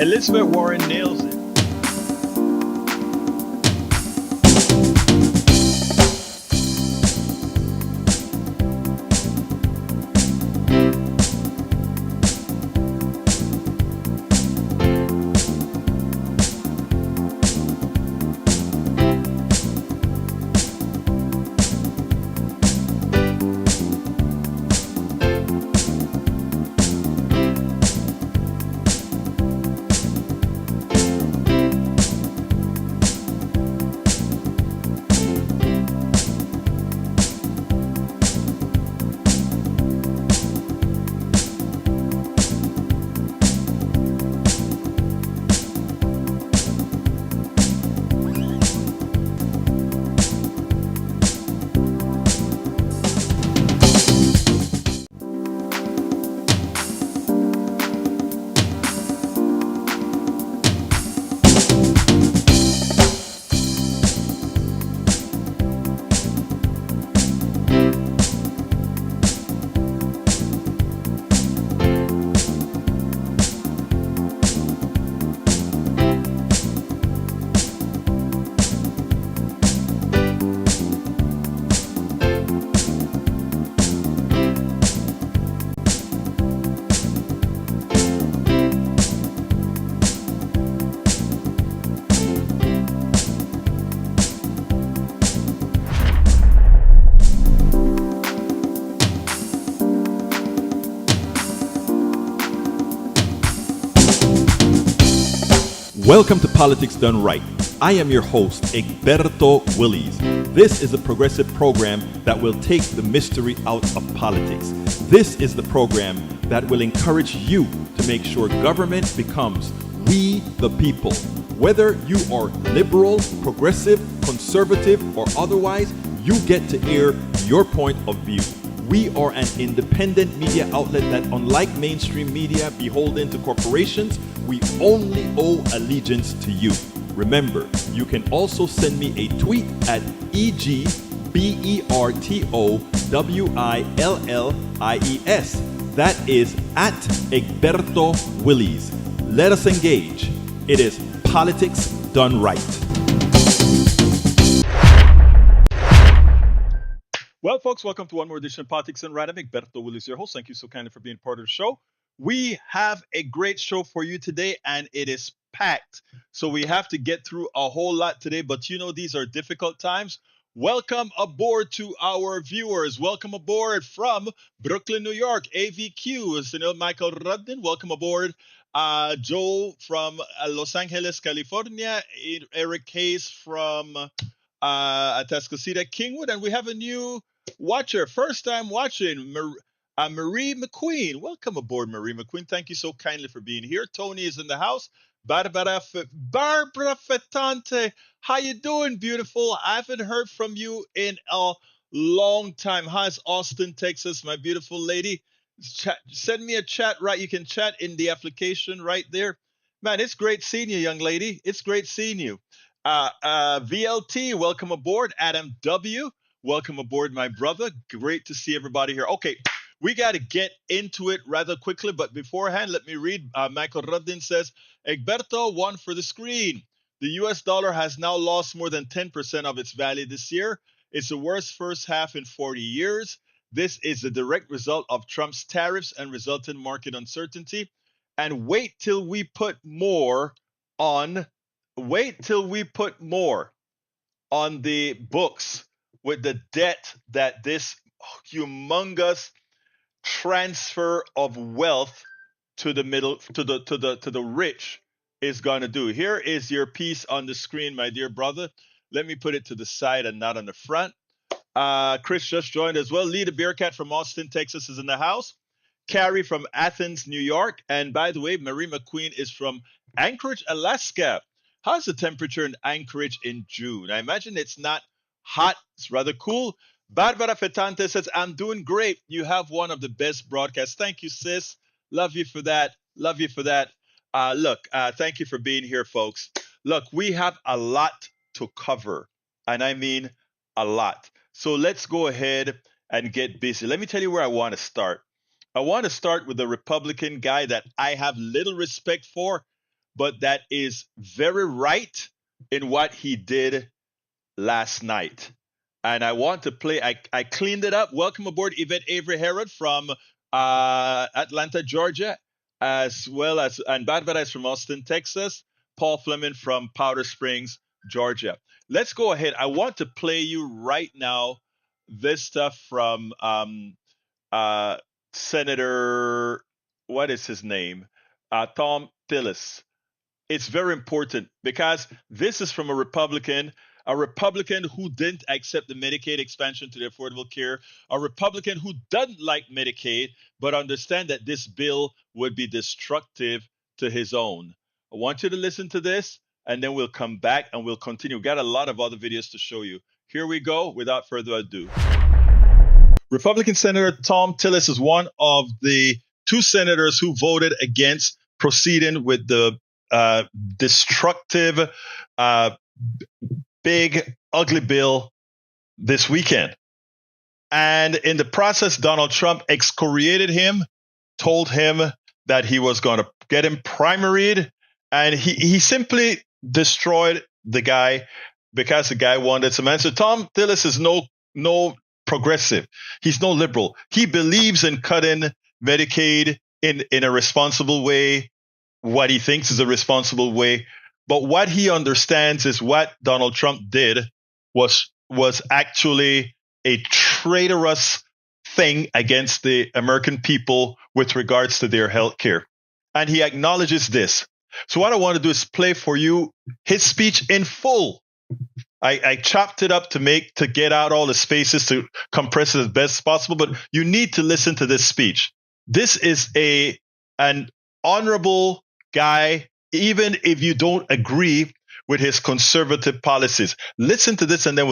Elizabeth Warren nails it. Welcome to Politics Done Right. I am your host, Egberto Willies. This is a progressive program that will take the mystery out of politics. This is the program that will encourage you to make sure government becomes we the people. Whether you are liberal, progressive, conservative, or otherwise, you get to air your point of view. We are an independent media outlet that, unlike mainstream media beholden to corporations, we only owe allegiance to you. Remember, you can also send me a tweet at EGBERTOWILLIES. That is at Egberto Willies. Let us engage. It is Politics Done Right. Well, folks, welcome to one more edition of Politics and Right. I'm Egberto Willis, your host. Thank you so kindly for being part of the show. We have a great show for you today, and it is packed. So we have to get through a whole lot today, but you know these are difficult times. Welcome aboard to our viewers. Welcome aboard from Brooklyn, New York, AVQ. Senor Michael Rudden, welcome aboard. Joe from Los Angeles, California. Eric Hayes from Atascocita, Kingwood. And we have a new watcher, first time watching, Marie McQueen. Welcome aboard, Marie McQueen. Thank you so kindly for being here. Tony is in the house. Barbara Fetante, how you doing, beautiful? I haven't heard from you in a long time. How's Austin, Texas, my beautiful lady? Send me a chat, right? You can chat in the application right there. Man, it's great seeing you, young lady. It's great seeing you. VLT, welcome aboard. Adam W, welcome aboard, my brother. Great to see everybody here. Okay, we got to get into it rather quickly, but beforehand, let me read. Michael Ruddin says, Egberto, one for the screen. The US dollar has now lost more than 10% of its value this year. It's the worst first half in 40 years. This is the direct result of Trump's tariffs and resultant market uncertainty. And on wait till we put more on the books with the debt that this humongous transfer of wealth to the middle to the rich is going to do. Here is your piece on the screen, my dear brother. Let me put it to the side and not on the front. Chris just joined as well. Lee the Bearcat from Austin, Texas is in the house. Carrie from Athens, New York. And by the way, Marie McQueen is from Anchorage, Alaska. How's the temperature in Anchorage in June? I imagine it's not hot. It's rather cool. Barbara Fetante says, I'm doing great. You have one of the best broadcasts. Thank you, sis. Love you for that. Love you for that. Thank you for being here, folks. Look, we have a lot to cover, and I mean a lot. So let's go ahead and get busy. Let me tell you where I want to start. I want to start with the Republican guy that I have little respect for, but that is very right in what he did last night. And I want to play, I cleaned it up. Welcome aboard, Yvette Avery Herod from Atlanta, Georgia, as well as, and Barbara is from Austin, Texas, Paul Fleming from Powder Springs, Georgia. Let's go ahead. I want to play you right now this stuff from Senator, what is his name? Tom Tillis. It's very important because this is from a Republican who didn't accept the Medicaid expansion to the Affordable Care, a Republican who doesn't like Medicaid, but understand that this bill would be destructive to his own. I want you to listen to this, and then we'll come back and we'll continue. We've got a lot of other videos to show you. Here we go, without further ado. Republican Senator Tom Tillis is one of the two senators who voted against proceeding with the destructive, big, ugly bill this weekend. And in the process, Donald Trump excoriated him, told him that he was going to get him primaried, and he simply destroyed the guy because the guy wanted some answer. Tom Tillis is no progressive. He's no liberal. He believes in cutting Medicaid in a responsible way, what he thinks is a responsible way. But what he understands is what Donald Trump did was actually a traitorous thing against the American people with regards to their health care. And he acknowledges this. So what I want to do is play for you his speech in full. I chopped it up to get out all the spaces to compress it as best as possible, but you need to listen to this speech. This is an honorable guy, even if you don't agree with his conservative policies. Listen to this and then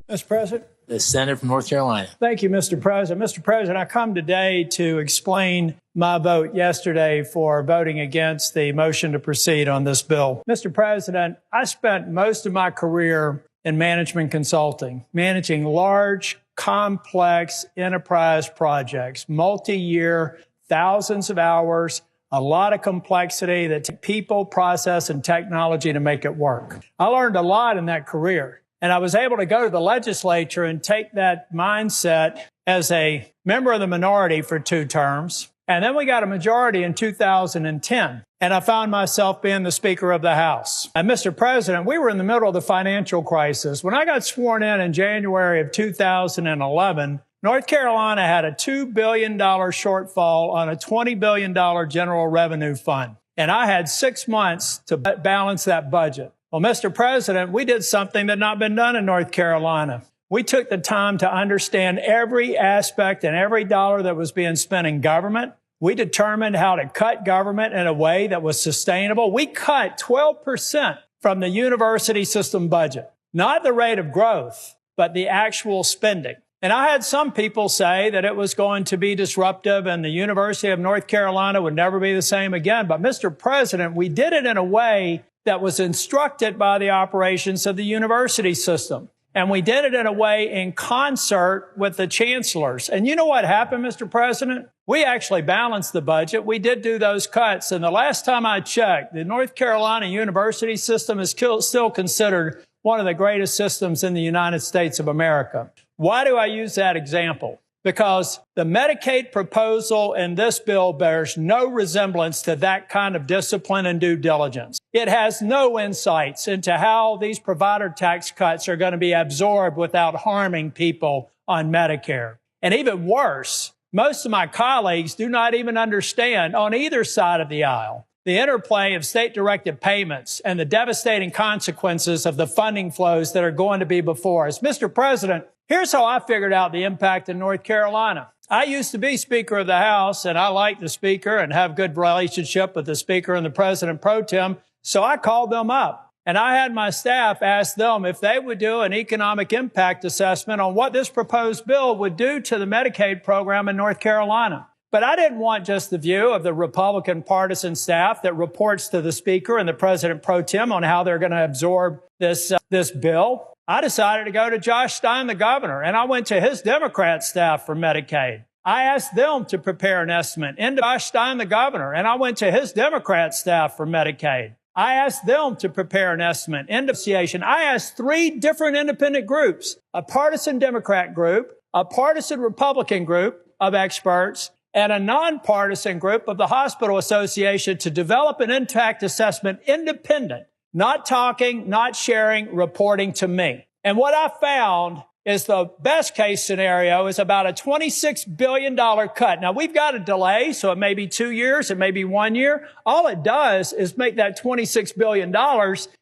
Mr. President. The Senator from North Carolina. Thank you, Mr. President. Mr. President, I come today to explain my vote yesterday for voting against the motion to proceed on this bill. Mr. President, I spent most of my career in management consulting, managing large, complex enterprise projects, multi-year, thousands of hours, a lot of complexity that take people, process, and technology to make it work. I learned a lot in that career. And I was able to go to the legislature and take that mindset as a member of the minority for 2 terms. And then we got a majority in 2010. And I found myself being the Speaker of the House. And Mr. President, we were in the middle of the financial crisis. When I got sworn in January of 2011, North Carolina had a $2 billion shortfall on a $20 billion general revenue fund. And I had 6 months to balance that budget. Well, Mr. President, we did something that had not been done in North Carolina. We took the time to understand every aspect and every dollar that was being spent in government. We determined how to cut government in a way that was sustainable. We cut 12% from the university system budget, not the rate of growth, but the actual spending. And I had some people say that it was going to be disruptive and the University of North Carolina would never be the same again. But Mr. President, we did it in a way that was instructed by the operations of the university system. And we did it in a way in concert with the chancellors. And you know what happened, Mr. President? We actually balanced the budget. We did do those cuts. And the last time I checked, the North Carolina university system is still considered one of the greatest systems in the United States of America. Why do I use that example? Because the Medicaid proposal in this bill bears no resemblance to that kind of discipline and due diligence. It has no insights into how these provider tax cuts are going to be absorbed without harming people on Medicare. And even worse, most of my colleagues do not even understand on either side of the aisle the interplay of state-directed payments and the devastating consequences of the funding flows that are going to be before us. Mr. President, here's how I figured out the impact in North Carolina. I used to be Speaker of the House, and I like the Speaker and have good relationship with the Speaker and the President pro tem, so I called them up. And I had my staff ask them if they would do an economic impact assessment on what this proposed bill would do to the Medicaid program in North Carolina. But I didn't want just the view of the Republican partisan staff that reports to the Speaker and the President pro tem on how they're going to absorb this bill. I decided to go to Josh Stein, the governor, and I went to his Democrat staff for Medicaid. I asked them to prepare an estimate. Josh Stein, the governor, and I went to his Democrat staff for Medicaid. I asked them to prepare an estimate. I asked 3 different independent groups, a partisan Democrat group, a partisan Republican group of experts, and a nonpartisan group of the Hospital Association to develop an impact assessment independent, not talking, not sharing, reporting to me. And what I found is the best case scenario is about a $26 billion cut. Now, we've got a delay, so it may be 2 years, it may be 1 year. All it does is make that $26 billion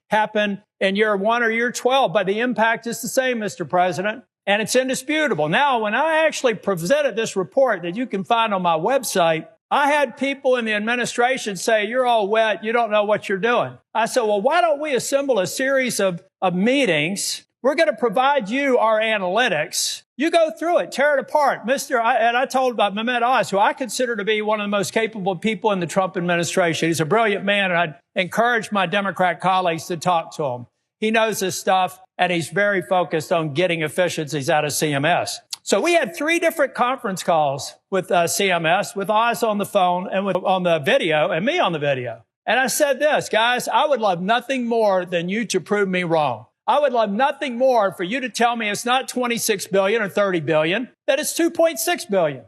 happen in year 1 or year 12, but the impact is the same, Mr. President, and it's indisputable. Now, when I actually presented this report that you can find on my website, I had people in the administration say, you're all wet, you don't know what you're doing. I said, well, why don't we assemble a series of meetings? We're going to provide you our analytics. You go through it, tear it apart. And I told about Mehmet Oz, who I consider to be one of the most capable people in the Trump administration. He's a brilliant man, and I'd encourage my Democrat colleagues to talk to him. He knows his stuff, and he's very focused on getting efficiencies out of CMS. So we had 3 different conference calls with CMS, with Oz on the phone and on the video, and me on the video. And I said this, guys, I would love nothing more than you to prove me wrong. I would love nothing more for you to tell me it's not 26 billion or 30 billion, that it's 2.6 billion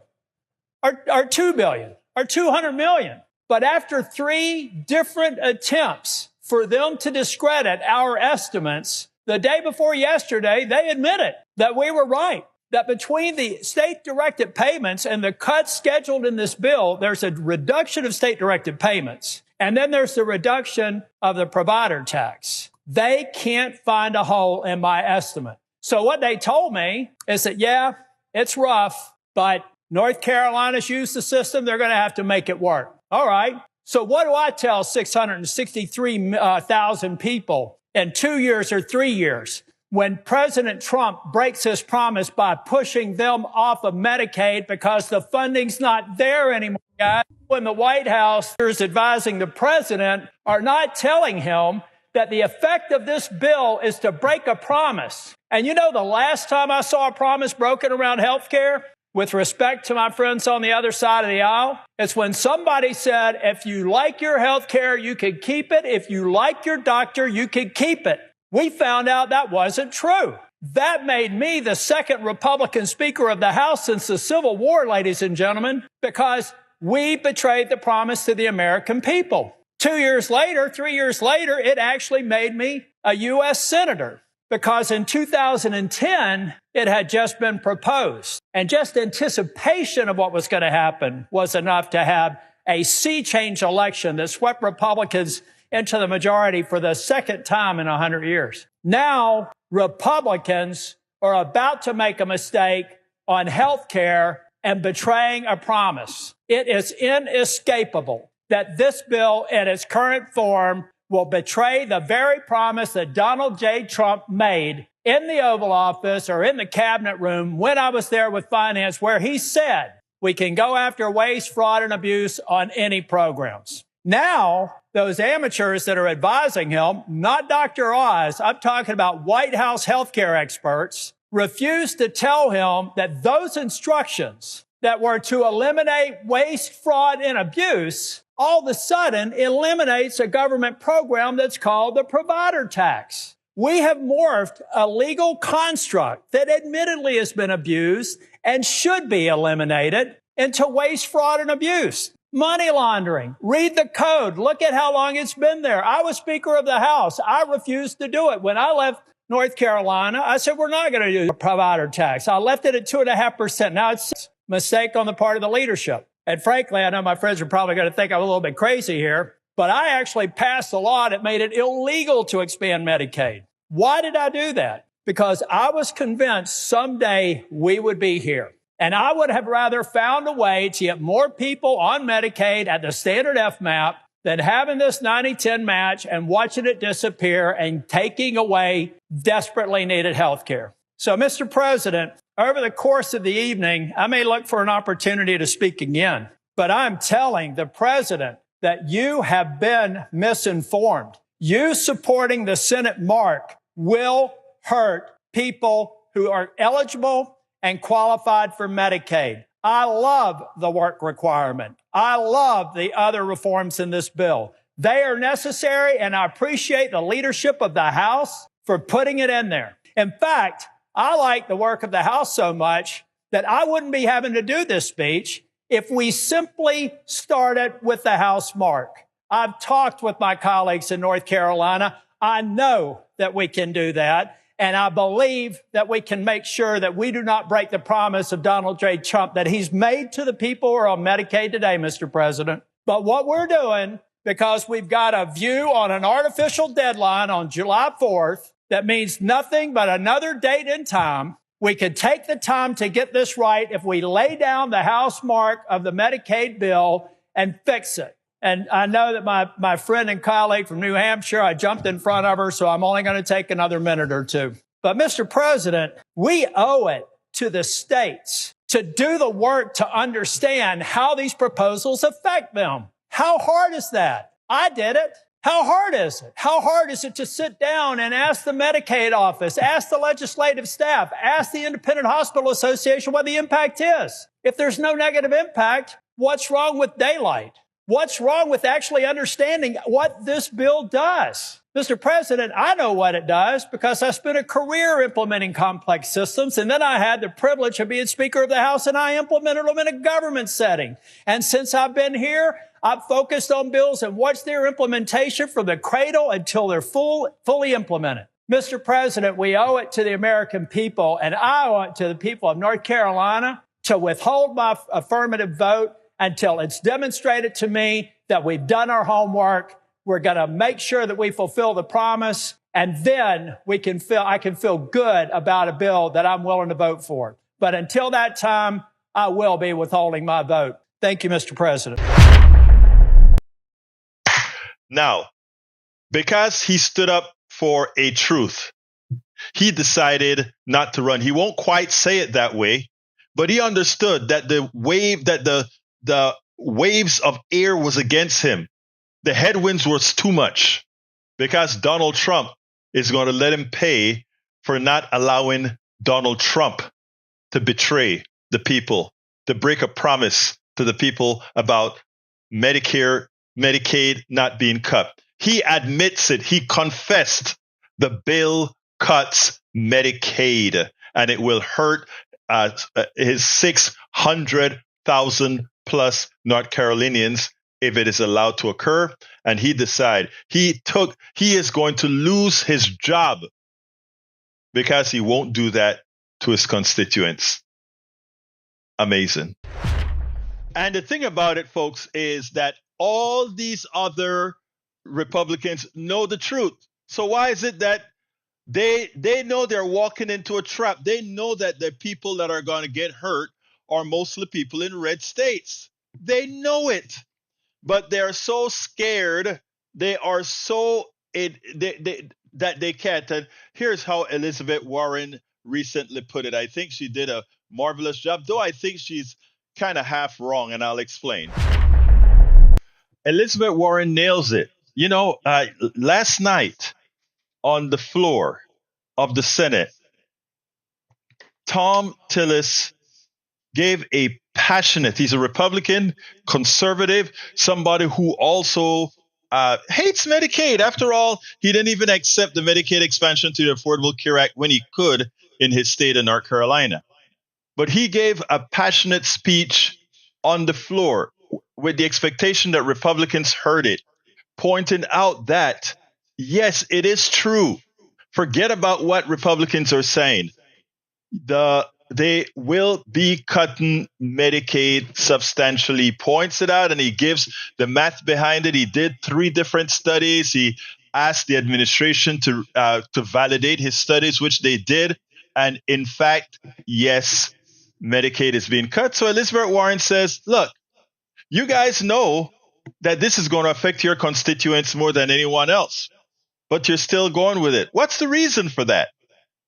or 2 billion or 200 million. But after 3 different attempts for them to discredit our estimates, the day before yesterday, they admitted that we were right, that between the state-directed payments and the cuts scheduled in this bill, there's a reduction of state-directed payments. And then there's the reduction of the provider tax. They can't find a hole in my estimate. So what they told me is that, yeah, it's rough, but North Carolina's used the system. They're going to have to make it work. All right. So what do I tell 663,000 people in 2 years or 3 years when President Trump breaks his promise by pushing them off of Medicaid because the funding's not there anymore, guys? When the White House is advising the president are not telling him that the effect of this bill is to break a promise. And you know, the last time I saw a promise broken around health care, with respect to my friends on the other side of the aisle, it's when somebody said, if you like your health care, you can keep it. If you like your doctor, you can keep it. We found out that wasn't true. That made me the second Republican Speaker of the House since the Civil War, ladies and gentlemen, because we betrayed the promise to the American people. 2 years later, 3 years later, it actually made me a U.S. Senator because in 2010, it had just been proposed. And just anticipation of what was going to happen was enough to have a sea change election that swept Republicans into the majority for the second time in 100 years. Now, Republicans are about to make a mistake on health care and betraying a promise. It is inescapable that this bill in its current form will betray the very promise that Donald J. Trump made in the Oval Office or in the cabinet room when I was there with finance, where he said we can go after waste, fraud, and abuse on any programs. Now, those amateurs that are advising him, not Dr. Oz, I'm talking about White House healthcare experts, refuse to tell him that those instructions that were to eliminate waste, fraud, and abuse all of a sudden eliminates a government program that's called the provider tax. We have morphed a legal construct that admittedly has been abused and should be eliminated into waste, fraud, and abuse. Money laundering. Read the code. Look at how long it's been there. I was Speaker of the House. I refused to do it. When I left North Carolina, I said, we're not going to do a provider tax. I left it at 2.5%. Now it's a mistake on the part of the leadership. And frankly, I know my friends are probably going to think I'm a little bit crazy here, but I actually passed a law that made it illegal to expand Medicaid. Why did I do that? Because I was convinced someday we would be here. And I would have rather found a way to get more people on Medicaid at the standard FMAP than having this 90-10 match and watching it disappear and taking away desperately needed health care. So, Mr. President, over the course of the evening, I may look for an opportunity to speak again, but I'm telling the president that you have been misinformed. You supporting the Senate mark will hurt people who are eligible and qualified for Medicaid. I love the work requirement. I love the other reforms in this bill. They are necessary, and I appreciate the leadership of the House for putting it in there. In fact, I like the work of the House so much that I wouldn't be having to do this speech if we simply started with the House mark. I've talked with my colleagues in North Carolina. I know that we can do that. And I believe that we can make sure that we do not break the promise of Donald J. Trump that he's made to the people who are on Medicaid today, Mr. President. But what we're doing, because we've got a view on an artificial deadline on July 4th that means nothing but another date and time, we could take the time to get this right if we lay down the House mark of the Medicaid bill and fix it. And I know that my friend and colleague from New Hampshire, I jumped in front of her, so I'm only going to take another minute or two. But Mr. President, we owe it to the states to do the work to understand how these proposals affect them. How hard is that? I did it. How hard is it? How hard is it to sit down and ask the Medicaid office, ask the legislative staff, ask the Independent Hospital Association what the impact is? If there's no negative impact, what's wrong with daylight? What's wrong with actually understanding what this bill does? Mr. President, I know what it does because I spent a career implementing complex systems, and then I had the privilege of being Speaker of the House, and I implemented them in a government setting. And since I've been here, I've focused on bills and watched their implementation from the cradle until they're fully implemented. Mr. President, we owe it to the American people, and I owe it to the people of North Carolina to withhold my affirmative vote until it's demonstrated to me that we've done our homework. We're going to make sure that we fulfill the promise, and then I can feel good about a bill that I'm willing to vote for. But until that time, I will be withholding my vote. Thank you, Mr. President. Now, because he stood up for a truth, he decided not to run. He won't quite say it that way, but he understood that the waves of air was against him. The headwinds was too much because Donald Trump is going to let him pay for not allowing Donald Trump to betray the people, to break a promise to the people about Medicare, Medicaid not being cut. He admits it. He confessed the bill cuts Medicaid, and it will hurt his 600,000 plus North Carolinians if it is allowed to occur. And he decided he is going to lose his job because he won't do that to his constituents. Amazing. And the thing about it, folks, is that all these other Republicans know the truth. So why is it that they know they're walking into a trap? They know that the people that are going to get hurt are mostly people in red states. They know it, but they're so scared. They are so that they can't. And here's how Elizabeth Warren recently put it. I think she did a marvelous job, though I think she's kind of half wrong, and I'll explain. Elizabeth Warren nails it. You know, last night on the floor of the Senate, Tom Tillis gave a passionate, he's a Republican, conservative, somebody who also hates Medicaid. After all, he didn't even accept the Medicaid expansion to the Affordable Care Act when he could in his state of North Carolina. But he gave a passionate speech on the floor with the expectation that Republicans heard it, pointing out that, yes, it is true. Forget about what Republicans are saying. They will be cutting Medicaid substantially. He points it out and he gives the math behind it. He did 3 different studies. He asked the administration to validate his studies, which they did. And in fact, yes, Medicaid is being cut. So Elizabeth Warren says, look, you guys know that this is going to affect your constituents more than anyone else, but you're still going with it. What's the reason for that?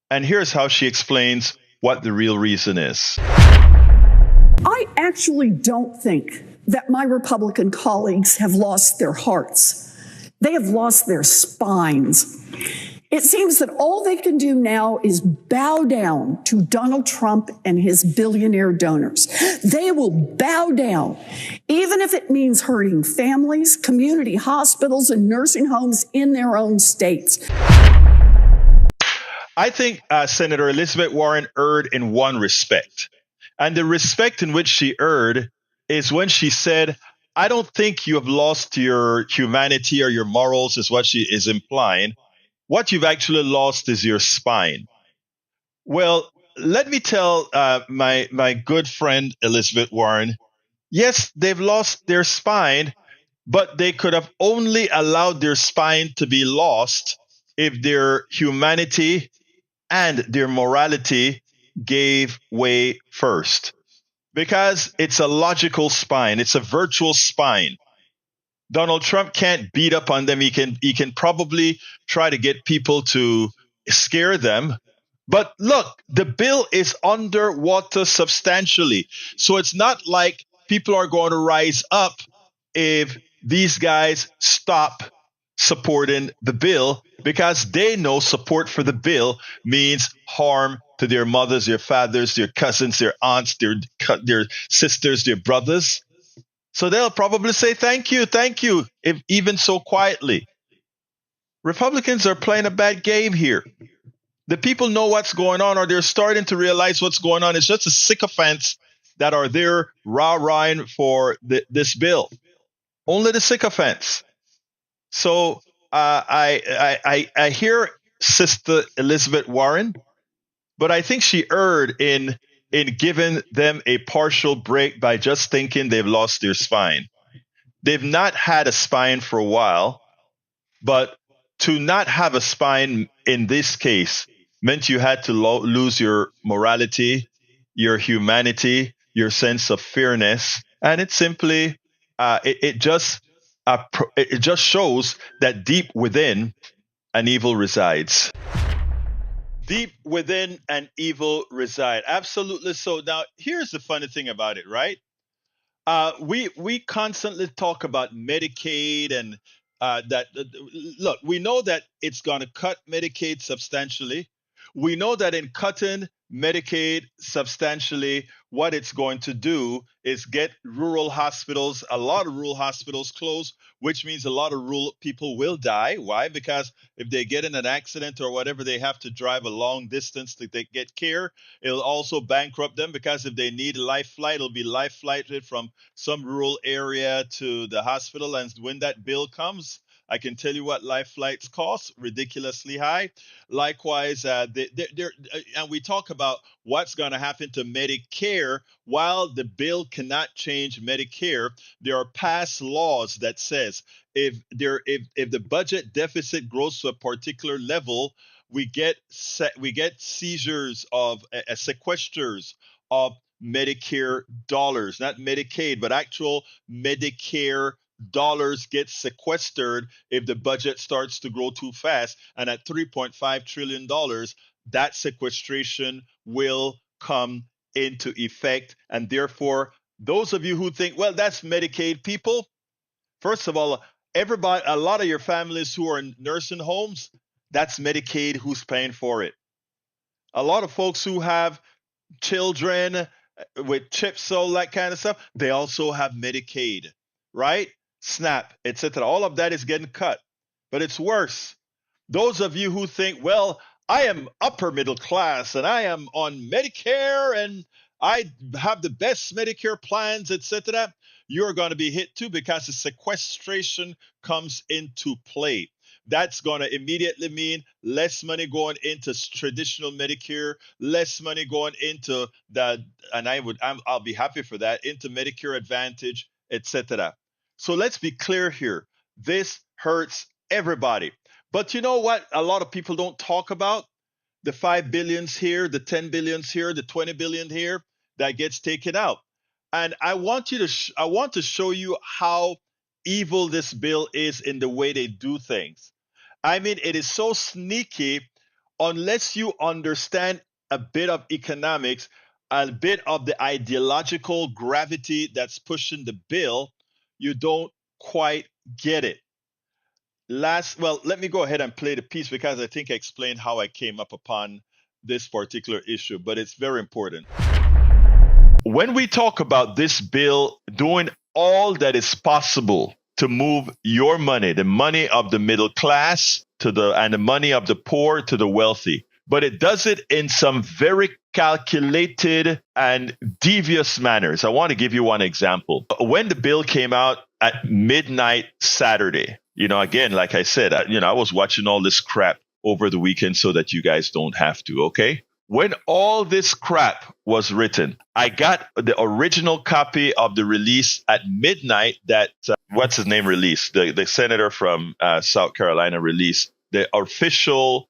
And here's how she explains what the real reason is. I actually don't think that my Republican colleagues have lost their hearts. They have lost their spines. It seems that all they can do now is bow down to Donald Trump and his billionaire donors. They will bow down, even if it means hurting families, community hospitals, and nursing homes in their own states. I think Senator Elizabeth Warren erred in one respect. And the respect in which she erred is when she said, I don't think you have lost your humanity or your morals, is what she is implying. What you've actually lost is your spine. Well, let me tell my good friend Elizabeth Warren, yes, they've lost their spine, but they could have only allowed their spine to be lost if their humanity and their morality gave way first. Because it's a logical spine, it's a virtual spine. Donald Trump can't beat up on them. He can probably try to get people to scare them. But look, the bill is underwater substantially. So it's not like people are going to rise up if these guys stop supporting the bill, because they know support for the bill means harm to their mothers, their fathers, their cousins, their aunts, their sisters, their brothers. So they'll probably say thank you, if even so quietly. Republicans are playing a bad game here. The people know what's going on, or they're starting to realize what's going on. It's just the sycophants that are there rah-rahing for this bill. Only the sycophants. So I hear Sister Elizabeth Warren, but I think she erred in giving them a partial break by just thinking they've lost their spine. They've not had a spine for a while, but to not have a spine in this case meant you had to lose your morality, your humanity, your sense of fairness, and it simply it just shows that deep within an evil resides. Deep within an evil reside. Absolutely so. Now, here's the funny thing about it, right? We constantly talk about Medicaid and look, we know that it's going to cut Medicaid substantially. We know that in cutting Medicaid substantially, what it's going to do is get rural hospitals, a lot of rural hospitals closed, which means a lot of rural people will die. Why? Because if they get in an accident or whatever, they have to drive a long distance to get care. It'll also bankrupt them, because if they need a life flight, it'll be life flighted from some rural area to the hospital. And when that bill comes, I can tell you what life flights cost: ridiculously high. Likewise, and we talk about what's going to happen to Medicare. While the bill cannot change Medicare, there are past laws that says if the budget deficit grows to a particular level, we get seizures of sequesters of Medicare dollars, not Medicaid, but actual Medicare dollars get sequestered if the budget starts to grow too fast. And at $3.5 trillion, that sequestration will come into effect. And therefore, those of you who think, well, that's Medicaid people, first of all, everybody, a lot of your families who are in nursing homes, that's Medicaid who's paying for it. A lot of folks who have children with chips, all that kind of stuff, they also have Medicaid, right? SNAP, etc. All of that is getting cut. But it's worse. Those of you who think, well, I am upper middle class and I am on Medicare and I have the best Medicare plans, etc., you're going to be hit too, because the sequestration comes into play. That's going to immediately mean less money going into traditional Medicare, less money going into the, and I'll be happy for that, into Medicare Advantage, etc. So let's be clear here. This hurts everybody. But you know what? A lot of people don't talk about the 5 billions here, the 10 billions here, the 20 billion here that gets taken out. And I want to show you how evil this bill is in the way they do things. I mean, it is so sneaky. Unless you understand a bit of economics, a bit of the ideological gravity that's pushing the bill, you don't quite get it. Let me go ahead and play the piece because I think I explained how I came up upon this particular issue, but it's very important. When we talk about this bill doing all that is possible to move your money, the money of the middle class and the money of the poor to the wealthy, but it does it in some very calculated and devious manners. I want to give you one example. When the bill came out at midnight Saturday, again, like I said, I was watching all this crap over the weekend so that you guys don't have to, okay? When all this crap was written, I got the original copy of the release at midnight that, what's his name released? The senator from South Carolina released the official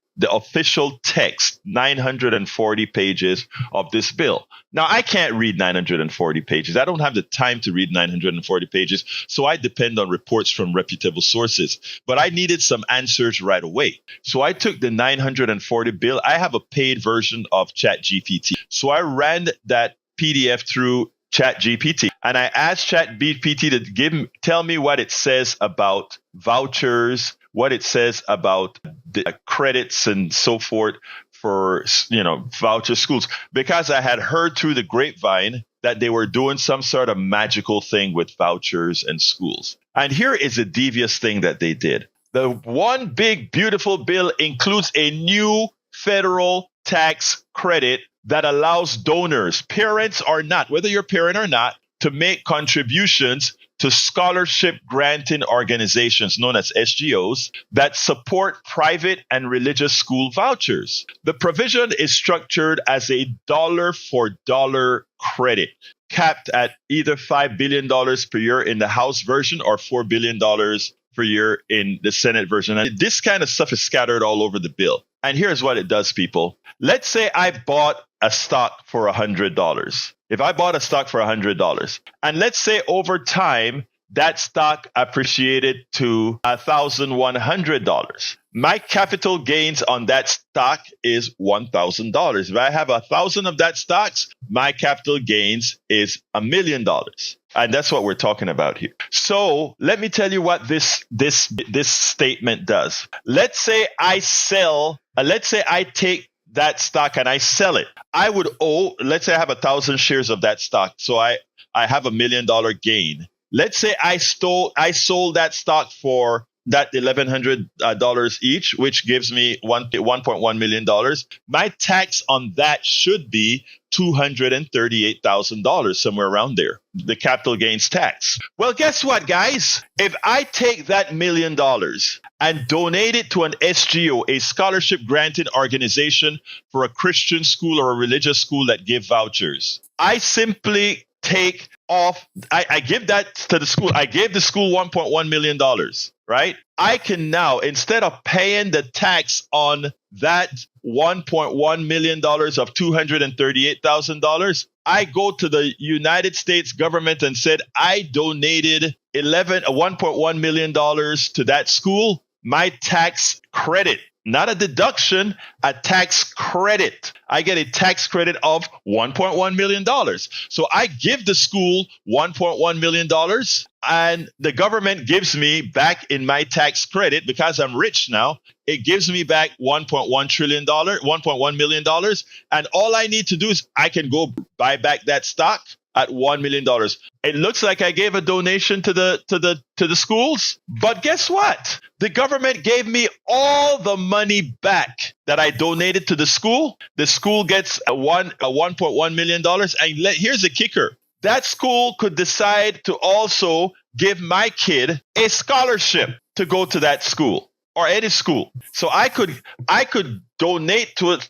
text, 940 pages of this bill. Now, I can't read 940 pages. I don't have the time to read 940 pages, so I depend on reports from reputable sources. But I needed some answers right away. So I took the 940 bill. I have a paid version of ChatGPT. So I ran that PDF through ChatGPT, and I asked ChatGPT to tell me what it says about vouchers, what it says about the credits and so forth for, voucher schools, because I had heard through the grapevine that they were doing some sort of magical thing with vouchers and schools. And here is a devious thing that they did. The one big, beautiful bill includes a new federal tax credit that allows donors, parents or not, whether you're a parent or not, to make contributions to scholarship granting organizations known as SGOs that support private and religious school vouchers. The provision is structured as a dollar for dollar credit, capped at either $5 billion per year in the House version or $4 billion per year in the Senate version. And this kind of stuff is scattered all over the bill. And here's what it does, people. Let's say I bought a stock for $100. If I bought a stock for $100, and let's say over time that stock appreciated to $1,100, my capital gains on that stock is $1,000. If I have 1,000 of that stocks, my capital gains is $1 million. And that's what we're talking about here. So let me tell you what this statement does. Let's say I take that stock and I sell it. I would owe, let's say I have 1,000 shares of that stock. So I have $1 million gain. Let's say I sold that stock for that $1,100 each, which gives me $1.1 million. My tax on that should be $238,000, somewhere around there, the capital gains tax. Well, guess what, guys? If I take that $1 million and donate it to an SGO, a scholarship granting organization for a Christian school or a religious school that give vouchers, I simply take off, I give that to the school. I gave the school $1.1 million, right? I can now, instead of paying the tax on that $1.1 million of $238,000, I go to the United States government and said, I donated $1.1 million to that school. My tax credit, not a deduction, a tax credit. I get a tax credit of $1.1 million. So I give the school $1.1 million and the government gives me back in my tax credit, because I'm rich now, it gives me back $1.1 million. And all I need to do is I can go buy back that stock at $1 million. It looks like I gave a donation to the schools, but guess what? The government gave me all the money back that I donated to the school. The school gets $1.1 million. And here's the kicker. That school could decide to also give my kid a scholarship to go to that school or any school. So I could donate to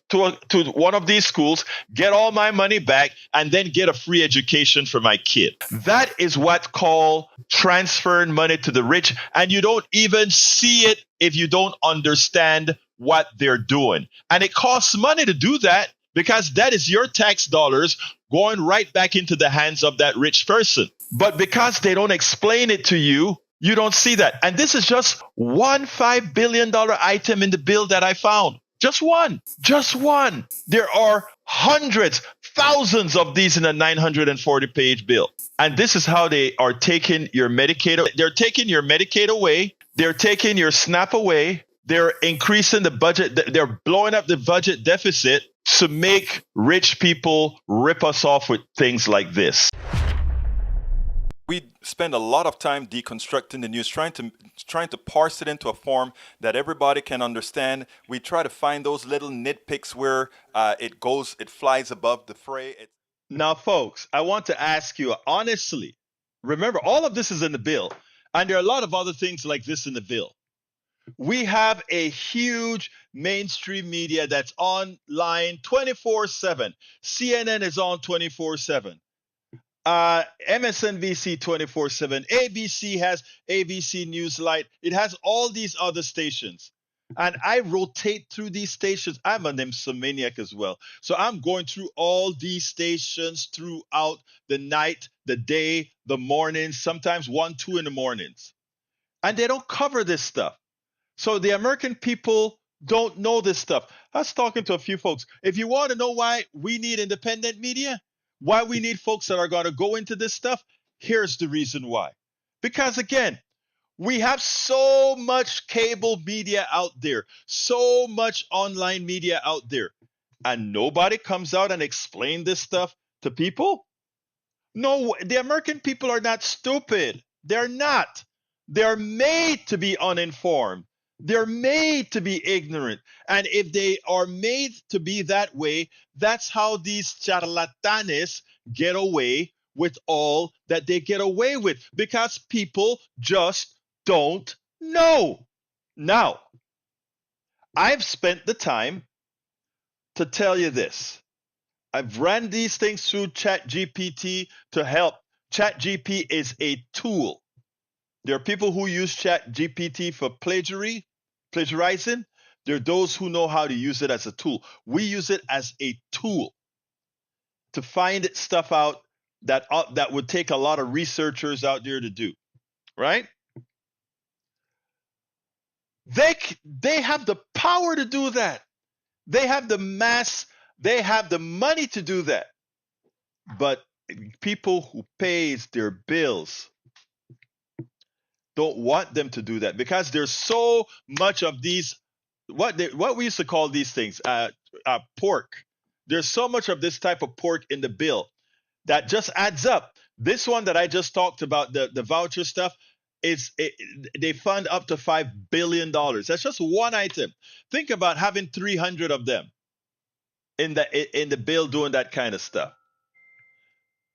one of these schools, get all my money back, and then get a free education for my kid. That is what's called transferring money to the rich, and you don't even see it if you don't understand what they're doing. And it costs money to do that, because that is your tax dollars going right back into the hands of that rich person. But because they don't explain it to you, you don't see that. And this is just one $5 billion item in the bill that I found. Just one. There are hundreds, thousands of these in a 940-page bill. And this is how they are taking your Medicaid. They're taking your Medicaid away. They're taking your SNAP away. They're increasing the budget. They're blowing up the budget deficit to make rich people rip us off with things like this. We spend a lot of time deconstructing the news, trying to parse it into a form that everybody can understand. We try to find those little nitpicks where it flies above the fray. Now, folks, I want to ask you honestly, remember, all of this is in the bill, and there are a lot of other things like this in the bill. We have a huge mainstream media that's online 24/7. CNN is on 24/7. MSNBC 24/7. ABC has ABC Newslight. It has all these other stations. And I rotate through these stations. I'm an insomniac as well. So I'm going through all these stations throughout the night, the day, the mornings, sometimes 1, 2 in the mornings. And they don't cover this stuff. So the American people don't know this stuff. I was talking to a few folks. If you want to know why we need independent media, why we need folks that are going to go into this stuff, here's the reason why. Because again, we have so much cable media out there, so much online media out there, and nobody comes out and explains this stuff to people. No, the American people are not stupid. They're not. They're made to be uninformed. They're made to be ignorant. And if they are made to be that way, that's how these charlatanes get away with all that they get away with, because people just don't know. Now, I've spent the time to tell you this. I've ran these things through ChatGPT to help. ChatGPT is a tool. There are people who use ChatGPT for plagiarizing. There are those who know how to use it as a tool. We use it as a tool to find stuff out that would take a lot of researchers out there to do, right? They have the power to do that. They have the mass, they have the money to do that. But people who pays their bills don't want them to do that, because there's so much of these, what we used to call these things, pork. There's so much of this type of pork in the bill that just adds up. This one that I just talked about, the voucher stuff, they fund up to $5 billion. That's just one item. Think about having 300 of them in the bill doing that kind of stuff.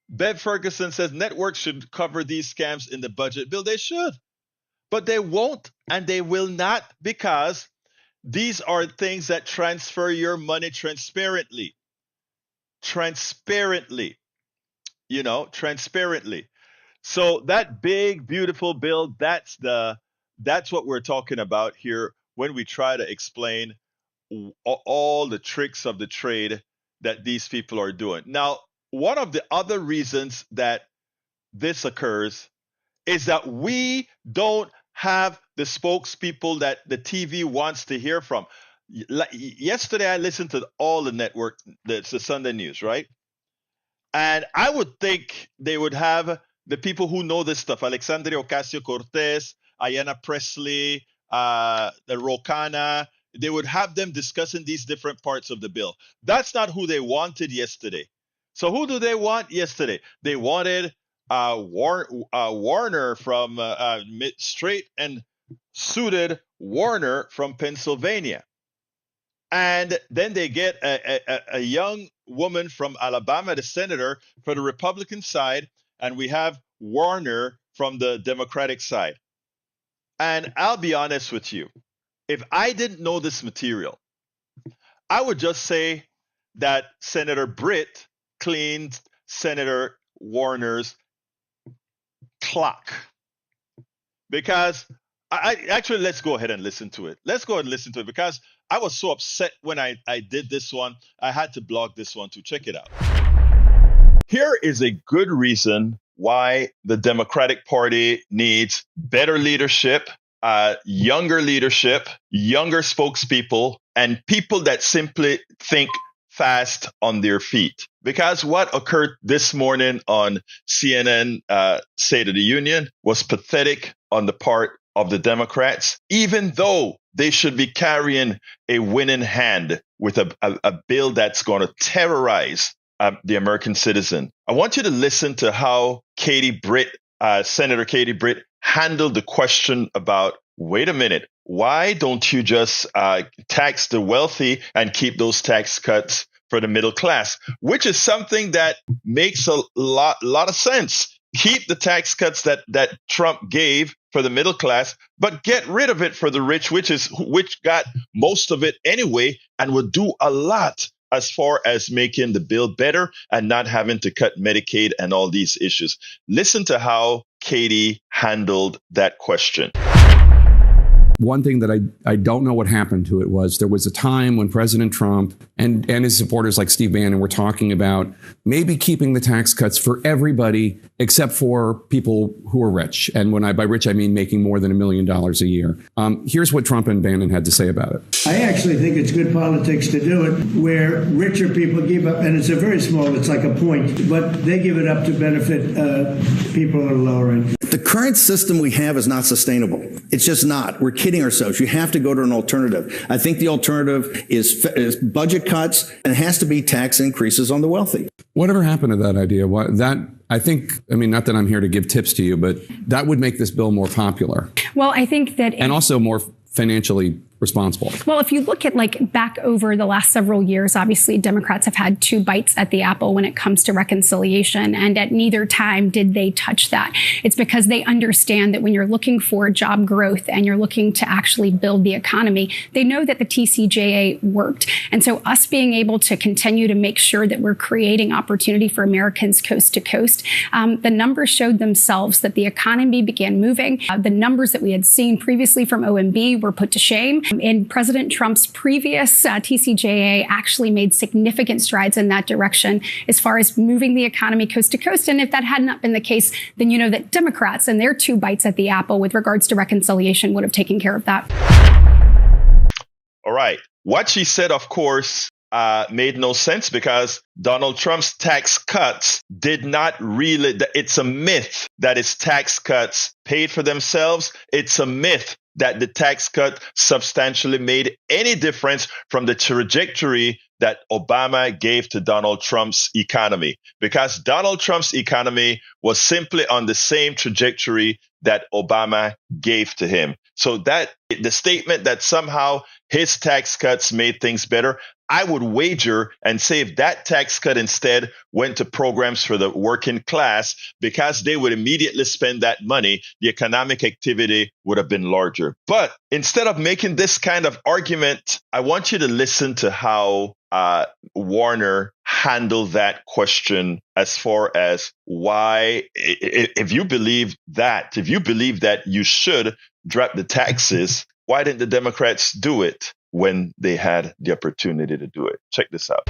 Bev Ferguson says networks should cover these scams in the budget bill. They should. But they won't, and they will not, because these are things that transfer your money transparently. Transparently. So that big, beautiful bill, that's what we're talking about here when we try to explain all the tricks of the trade that these people are doing. Now, one of the other reasons that this occurs is that we don't have the spokespeople that the TV wants to hear from. Yesterday, I listened to all the network, the Sunday News, right? And I would think they would have the people who know this stuff, Alexandria Ocasio-Cortez, Ayanna Pressley, the Rokana. They would have them discussing these different parts of the bill. That's not who they wanted yesterday. So who do they want yesterday? They wanted Warner from straight and suited Warner from Pennsylvania. And then they get a young woman from Alabama, the senator for the Republican side, and we have Warner from the Democratic side. And I'll be honest with you, if I didn't know this material, I would just say that Senator Britt cleaned Senator Warner's clock. Because let's go ahead and listen to it. Let's go ahead and listen to it, because I was so upset when I did this one. I had to blog this one to check it out. Here is a good reason why the Democratic Party needs better leadership, younger spokespeople, and people that simply think fast on their feet. Because what occurred this morning on CNN State of the Union was pathetic on the part of the Democrats, even though they should be carrying a winning hand with a bill that's going to terrorize the American citizen. I want you to listen to how Senator Katie Britt handled the question about, wait a minute, why don't you just tax the wealthy and keep those tax cuts for the middle class, which is something that makes a lot of sense. Keep the tax cuts that Trump gave for the middle class, but get rid of it for the rich, which got most of it anyway, and would do a lot as far as making the bill better and not having to cut Medicaid and all these issues. Listen to how Katie handled that question. One thing that I don't know what happened to it was there was a time when President Trump and his supporters like Steve Bannon were talking about maybe keeping the tax cuts for everybody except for people who are rich. And by rich, I mean making more than $1 million a year. Here's what Trump and Bannon had to say about it. I actually think it's good politics to do it where richer people give up, and it's a very small, it's like a point, but they give it up to benefit people at a lower income. The current system we have is not sustainable. It's just not. We're kidding ourselves. You have to go to an alternative. I think the alternative is budget cuts, and it has to be tax increases on the wealthy. Whatever happened to that idea? Not that I'm here to give tips to you, but that would make this bill more popular. Well, I think that... And also more financially responsible. Well, if you look at back over the last several years, obviously Democrats have had two bites at the apple when it comes to reconciliation, and at neither time did they touch that. It's because they understand that when you're looking for job growth and you're looking to actually build the economy, they know that the TCJA worked. And so us being able to continue to make sure that we're creating opportunity for Americans coast to coast, the numbers showed themselves that the economy began moving. The numbers that we had seen previously from OMB were put to shame. And President Trump's previous TCJA actually made significant strides in that direction as far as moving the economy coast to coast. And if that had not been the case, then you know that Democrats and their two bites at the apple with regards to reconciliation would have taken care of that. All right. What she said, of course, made no sense because Donald Trump's tax cuts did not really, it's a myth that his tax cuts paid for themselves. It's a myth that the tax cut substantially made any difference from the trajectory that Obama gave to Donald Trump's economy, because Donald Trump's economy was simply on the same trajectory that Obama gave to him. So that the statement that somehow his tax cuts made things better, I would wager and say if that tax cut instead went to programs for the working class, because they would immediately spend that money, the economic activity would have been larger. But instead of making this kind of argument, I want you to listen to how Warner handled that question as far as why, if you believe that you should drop the taxes, why didn't the Democrats do it when they had the opportunity to do it? Check this out.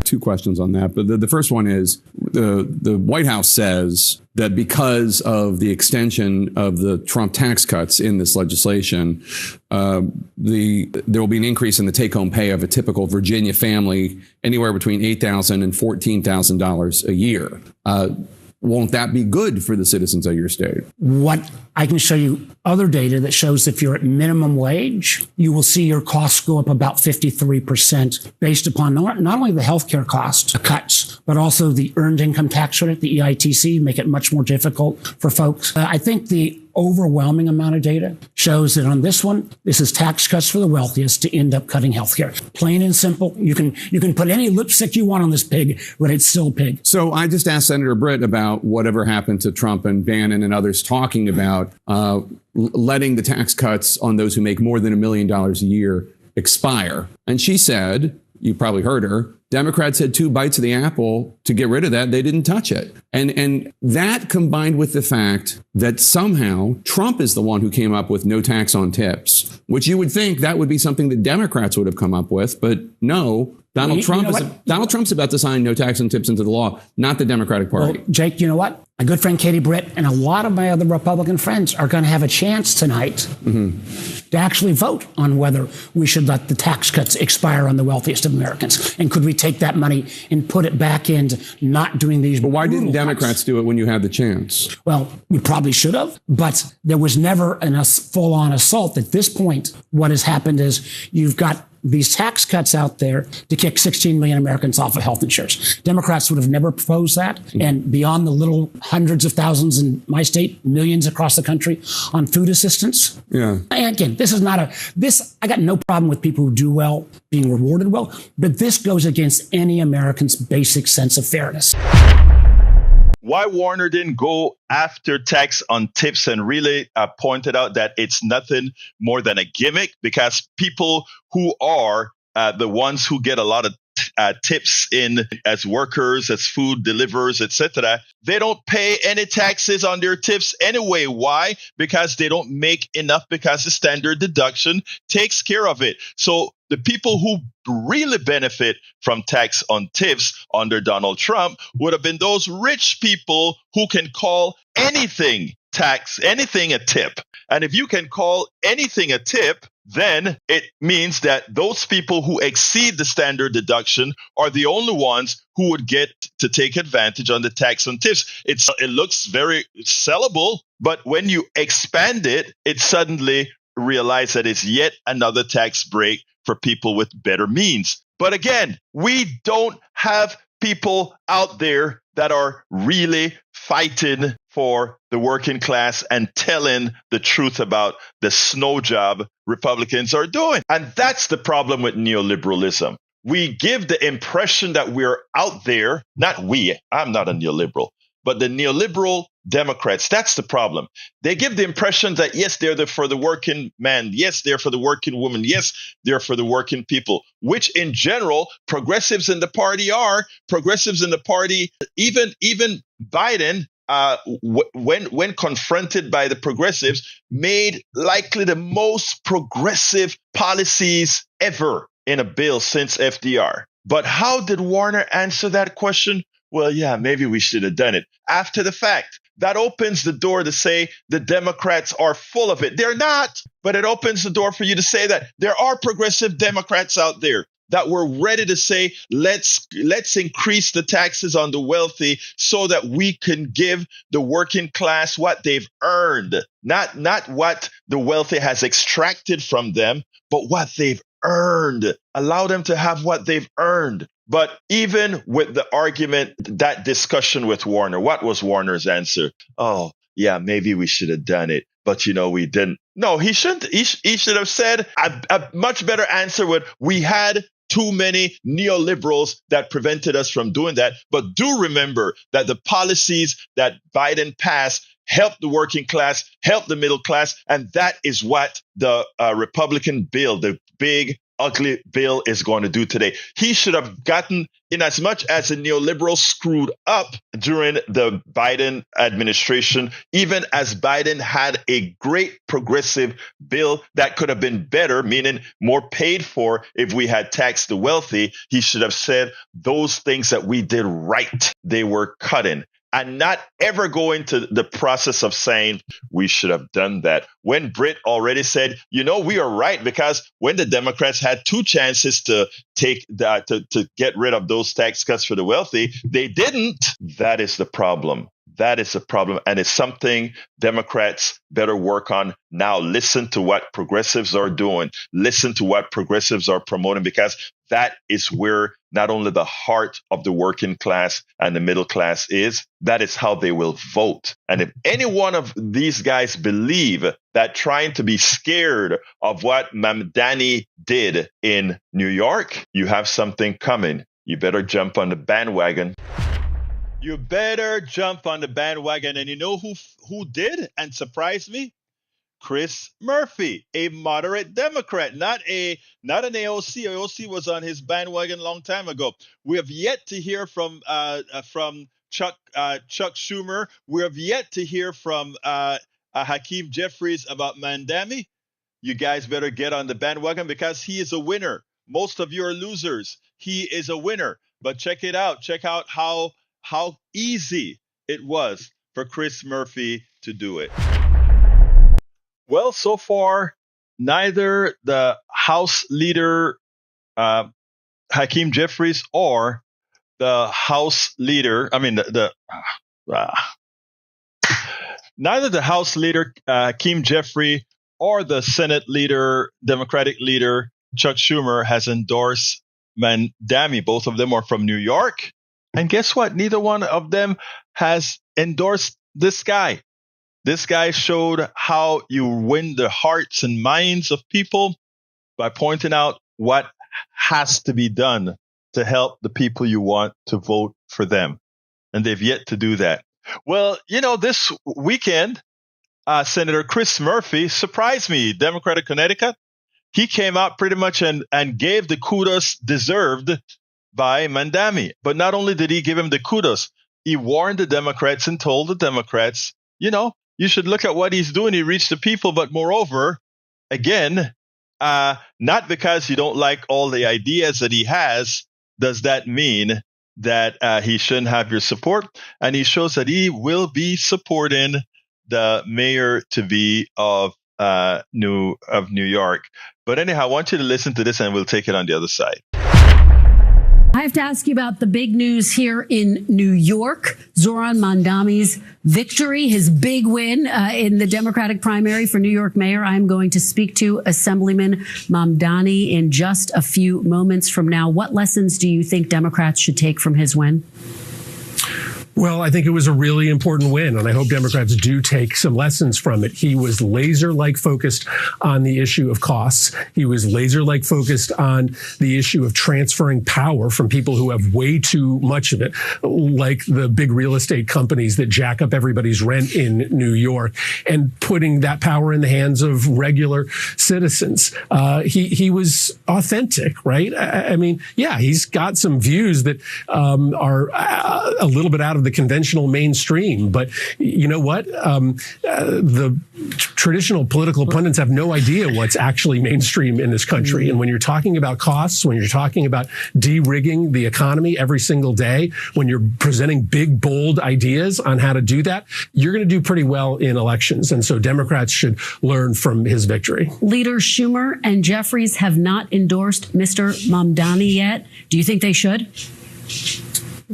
Two questions on that. But the first one is the White House says that because of the extension of the Trump tax cuts in this legislation, there will be an increase in the take-home pay of a typical Virginia family anywhere between $8,000 and $14,000 a year. Won't that be good for the citizens of your state? What I can show you other data that shows if you're at minimum wage, you will see your costs go up about 53% based upon not only the healthcare cost cuts, but also the earned income tax credit, the EITC, make it much more difficult for folks. I think the overwhelming amount of data shows that on this one, this is tax cuts for the wealthiest to end up cutting healthcare. Plain and simple. You can put any lipstick you want on this pig, but it's still pig. So I just asked Senator Britt about whatever happened to Trump and Bannon and others talking about letting the tax cuts on those who make more than $1 million a year expire. And she said, you probably heard her, Democrats had two bites of the apple to get rid of that. They didn't touch it. And that combined with the fact that somehow Trump is the one who came up with no tax on tips, which you would think that would be something that Democrats would have come up with. But no, Donald Trump's about to sign no tax on tips into the law, not the Democratic Party. Well, Jake, you know what? My good friend Katie Britt and a lot of my other Republican friends are going to have a chance tonight to actually vote on whether we should let the tax cuts expire on the wealthiest of Americans. And could we take that money and put it back into not doing these? But why didn't Democrats cuts? do it when you had the chance? Well, we probably should have, but there was never a full-on assault. At this point, what has happened is you've got these tax cuts out there to kick 16 million Americans off of health insurance. Democrats would have never proposed that. And beyond the little hundreds of thousands in my state, millions across the country on food assistance. Yeah. And again, this is not I got no problem with people who do well being rewarded well, but this goes against any American's basic sense of fairness. Why Warner didn't go after tax on tips and really pointed out that it's nothing more than a gimmick, because people who are the ones who get a lot of tips in as workers, as food deliverers, etc., they don't pay any taxes on their tips anyway. Why? Because they don't make enough, because the standard deduction takes care of it. So the people who really benefit from tax on tips under Donald Trump would have been those rich people who can call anything tax, anything a tip. And if you can call anything a tip, then it means that those people who exceed the standard deduction are the only ones who would get to take advantage on the tax on tips. It looks very sellable, but when you expand it, it suddenly realizes that it's yet another tax break for people with better means. But again, we don't have people out there that are really fighting for the working class and telling the truth about the snow job Republicans are doing. And that's the problem with neoliberalism. We give the impression that we're out there, not we, I'm not a neoliberal, but the neoliberal Democrats, that's the problem. They give the impression that, yes, they're for the working man. Yes, they're for the working woman. Yes, they're for the working people, which in general, progressives in the party are. Progressives in the party, even Biden, when confronted by the progressives, made likely the most progressive policies ever in a bill since FDR. But how did Warner answer that question? Well, yeah, maybe we should have done it after the fact. That opens the door to say the Democrats are full of it. They're not, but it opens the door for you to say that there are progressive Democrats out there that were ready to say, let's increase the taxes on the wealthy so that we can give the working class what they've earned, not what the wealthy has extracted from them, but what they've earned. Allow them to have what they've earned. But even with the argument, that discussion with Warner, what was Warner's answer? Oh, yeah, maybe we should have done it, but we didn't. No, he shouldn't. He should have said a much better answer would, we had too many neoliberals that prevented us from doing that. But do remember that the policies that Biden passed help the working class, help the middle class. And that is what the Republican bill, the big, ugly bill, is going to do today. He should have gotten, in as much as the neoliberals screwed up during the Biden administration, even as Biden had a great progressive bill that could have been better, meaning more paid for if we had taxed the wealthy, he should have said those things that we did right, they were cutting. And not ever go into the process of saying we should have done that. When Britt already said, we are right, because when the Democrats had two chances to take that, to get rid of those tax cuts for the wealthy, they didn't. That is the problem. That is a problem. And it's something Democrats better work on now. Listen to what progressives are doing. Listen to what progressives are promoting, because that is where not only the heart of the working class and the middle class is, that is how they will vote. And if any one of these guys believe that trying to be scared of what Mamdani did in New York, you have something coming. You better jump on the bandwagon. You better jump on the bandwagon. And you know who did and surprised me? Chris Murphy, a moderate Democrat, not an AOC. AOC was on his bandwagon a long time ago. We have yet to hear from Chuck Schumer. We have yet to hear from Hakeem Jeffries about Mamdani. You guys better get on the bandwagon, because he is a winner. Most of you are losers. He is a winner. But check it out. Check out how easy it was for Chris Murphy to do it? Well, so far, neither the House leader, Hakeem Jeffries, or the House leader, neither the House leader, Hakeem Jeffrey, or the Senate leader, Democratic leader, Chuck Schumer, has endorsed Mamdani. Both of them are from New York. And guess what? Neither one of them has endorsed this guy. This guy showed how you win the hearts and minds of people by pointing out what has to be done to help the people you want to vote for them. And they've yet to do that. Well, this weekend, Senator Chris Murphy surprised me, Democrat of Connecticut. He came out pretty much and gave the kudos deserved by Mamdani. But not only did he give him the kudos, he warned the Democrats and told the Democrats, you should look at what he's doing. He reached the people. But moreover, again, not because you don't like all the ideas that he has, does that mean that he shouldn't have your support. And he shows that he will be supporting the mayor-to-be of New York. But anyhow, I want you to listen to this and we'll take it on the other side. I have to ask you about the big news here in New York. Zohran Mamdani's victory, his big win in the Democratic primary for New York mayor. I'm going to speak to Assemblyman Mamdani in just a few moments from now. What lessons do you think Democrats should take from his win? Well, I think it was a really important win, and I hope Democrats do take some lessons from it. He was laser-like focused on the issue of costs. He was laser-like focused on the issue of transferring power from people who have way too much of it, like the big real estate companies that jack up everybody's rent in New York, and putting that power in the hands of regular citizens. He was authentic, right? I mean, yeah, he's got some views that are a little bit out of the conventional mainstream. But you know what? The traditional political pundits have no idea what's actually mainstream in this country. And when you're talking about costs, when you're talking about de-rigging the economy every single day, when you're presenting big, bold ideas on how to do that, you're going to do pretty well in elections. And so Democrats should learn from his victory. Leaders Schumer and Jeffries have not endorsed Mr. Mamdani yet. Do you think they should?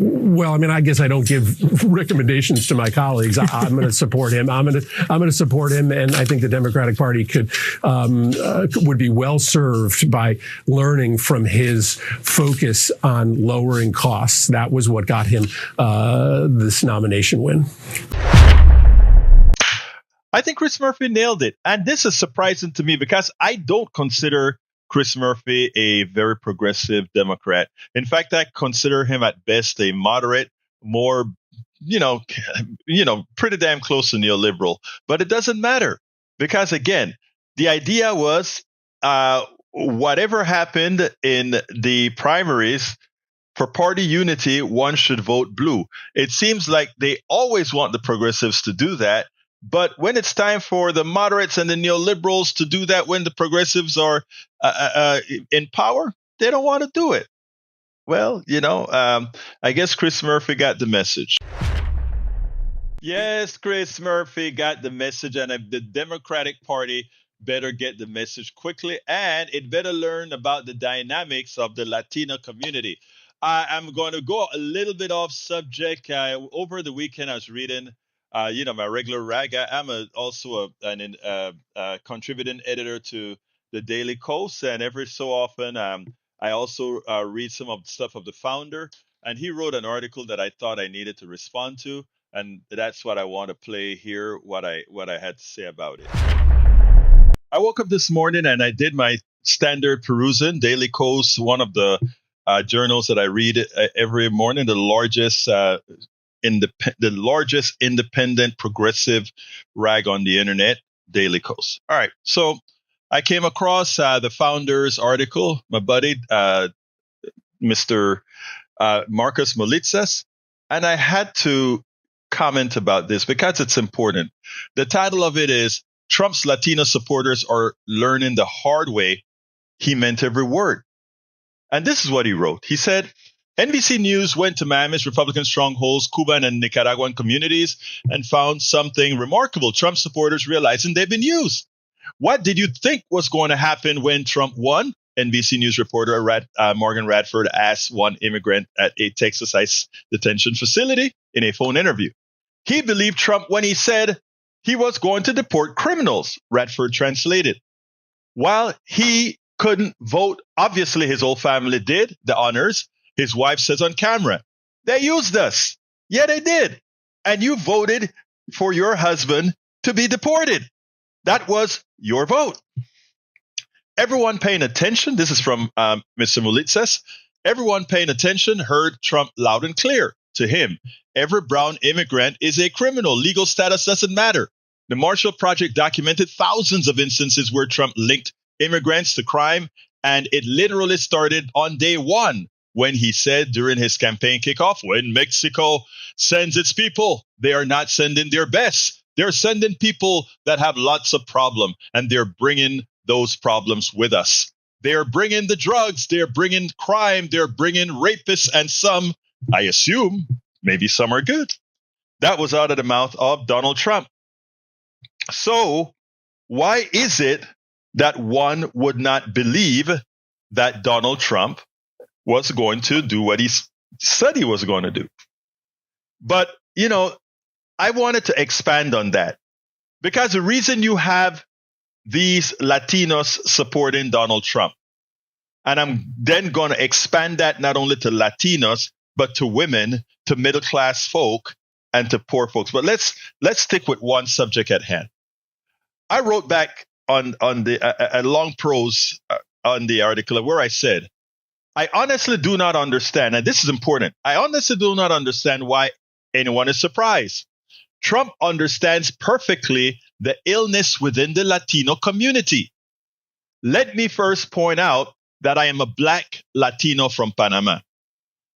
Well, I mean, I guess I don't give recommendations to my colleagues. I'm going to support him. I'm going to support him, and I think the Democratic Party would be well served by learning from his focus on lowering costs. That was what got him this nomination win. I think Chris Murphy nailed it, and this is surprising to me because I don't consider Chris Murphy a very progressive Democrat. In fact, I consider him at best a moderate, more, pretty damn close to neoliberal. But it doesn't matter because, again, the idea was whatever happened in the primaries, for party unity, one should vote blue. It seems like they always want the progressives to do that. But when it's time for the moderates and the neoliberals to do that, when the progressives are in power, they don't want to do it. Well, I guess Chris Murphy got the message. Yes, Chris Murphy got the message, and the Democratic Party better get the message quickly, and it better learn about the dynamics of the Latino community. I'm going to go a little bit off subject. Over the weekend, I was reading my regular rag. I'm also a contributing editor to the Daily Kos, and every so often I also read some of the stuff of the founder, and he wrote an article that I thought I needed to respond to, and that's what I want to play here, what I had to say about it. I woke up this morning and I did my standard perusing. Daily Kos, one of the journals that I read every morning, the largest independent progressive rag on the internet, Daily Kos. All right, so I came across the founder's article, my buddy, Mr. Marcus Molitsas, and I had to comment about this because it's important. The title of it is, Trump's Latino supporters are learning the hard way he meant every word. And this is what he wrote. He said, NBC News went to Miami's Republican strongholds, Cuban and Nicaraguan communities, and found something remarkable. Trump supporters realizing they've been used. What did you think was going to happen when Trump won? NBC News reporter Morgan Radford asked one immigrant at a Texas ICE detention facility in a phone interview. He believed Trump when he said he was going to deport criminals, Radford translated. While he couldn't vote, obviously his whole family did the honors. His wife says on camera, they used us. Yeah, they did. And you voted for your husband to be deported. That was your vote. Everyone paying attention, this is from Mr. Mulitzes, everyone paying attention heard Trump loud and clear. To him, every brown immigrant is a criminal. Legal status doesn't matter. The Marshall Project documented thousands of instances where Trump linked immigrants to crime, and it literally started on day one when he said during his campaign kickoff, when Mexico sends its people, they are not sending their best. They're sending people that have lots of problems, and they're bringing those problems with us. They're bringing the drugs, they're bringing crime, they're bringing rapists, and some, I assume, maybe some are good. That was out of the mouth of Donald Trump. So why is it that one would not believe that Donald Trump was going to do what he said he was going to do? But, I wanted to expand on that because the reason you have these Latinos supporting Donald Trump, and I'm then going to expand that not only to Latinos, but to women, to middle-class folk, and to poor folks. But let's stick with one subject at hand. I wrote back on a long prose on the article where I said, I honestly do not understand, and this is important, I honestly do not understand why anyone is surprised. Trump understands perfectly the illness within the Latino community. Let me first point out that I am a Black Latino from Panama.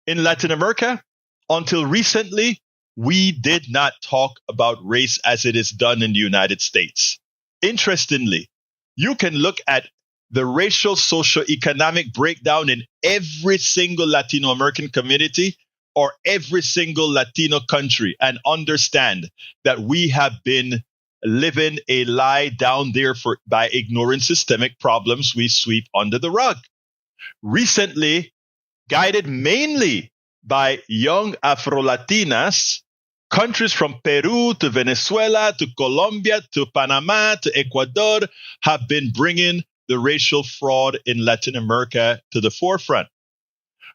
In Latin America, until recently, we did not talk about race as it is done in the United States. Interestingly, you can look at the racial socioeconomic breakdown in every single Latino American community or every single Latino country and understand that we have been living a lie down there by ignoring systemic problems we sweep under the rug. Recently, guided mainly by young Afro-Latinas, countries from Peru to Venezuela to Colombia to Panama to Ecuador have been bringing the racial fraud in Latin America to the forefront.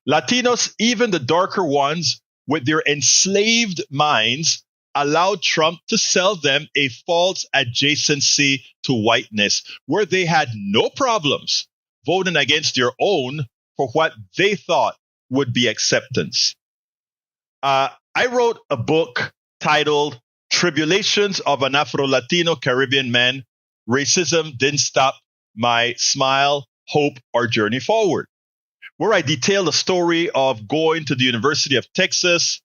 Latinos, even the darker ones with their enslaved minds, allowed Trump to sell them a false adjacency to whiteness where they had no problems voting against their own for what they thought would be acceptance. I wrote a book titled Tribulations of an Afro-Latino Caribbean Man. Racism Didn't Stop My Smile, Hope, or Journey Forward, where I detail the story of going to the University of Texas.